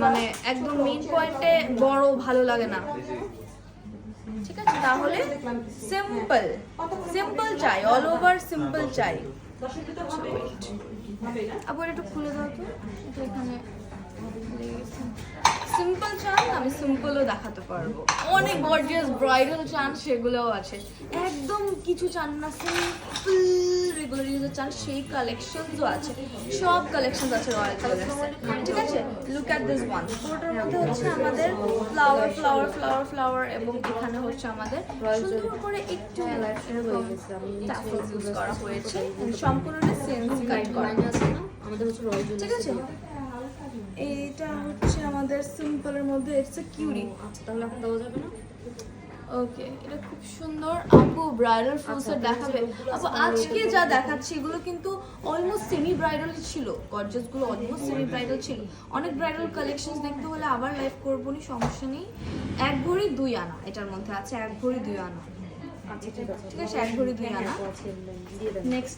মানে একদম মেইন পয়েন্টে বড় ভালো লাগে না, ঠিক আছে? তাহলে সিম্পল সিম্পল চাই, অল ওভার সিম্পল চাই। আবার একটু খুলে দাও তো, এটা এখানে সিম্পল চান, আমি সিম্পলও দেখাতে পারবো। অনেক গর্জিয়াস ব্রাইডাল চান সেগুলোও আছে। একদম কিছু চান না, সিম্পল রেগুলার ইউজের চান, সেই কালেকশনসও আছে, সব কালেকশন আছে রয়্যাল কালেকশন, ঠিক আছে? লুক অ্যাট দিস ওয়ান, পুরোটার মধ্যে হচ্ছে আমাদের ফ্লাওয়ার ফ্লাওয়ার ফ্লাওয়ার ফ্লাওয়ার, এবং এখানে হচ্ছে আমাদের সুন্দর করে একটু এরকম টাফেলস ইউজ করা হয়েছে, সম্পূর্ণটা সেন্স কাট করা আছে না আমাদের হচ্ছে রয়্যাল ঠিক আছে? এইটা হচ্ছে আমাদের সিম্পলের মধ্যে, ইটস এ কিউরি। আচ্ছা তাহলে এখন দেওয়া যাবে না? ওকে, এটা খুব সুন্দর। আপু ব্রাইডাল ফুল সেট দেখাবে? আপু আজকে যা দেখাচ্ছি এগুলো কিন্তু অলমোস্ট সেমি ব্রাইডাল ছিল, গর্জাস গুলো অলমোস্ট সেমি ব্রাইডাল ছিল। অনেক ব্রাইডাল কালেকশনস দেখতে হলে আবার লাইভ করবো নি, সমস্যা নেই। 1 ভরি 2 আনা এটার মধ্যে আছে, 1 ভরি 2 আনা, আচ্ছা ঠিক আছে, ঠিক আছে? 1 ভরি 2 আনা। দিয়ে দেন। নেক্সট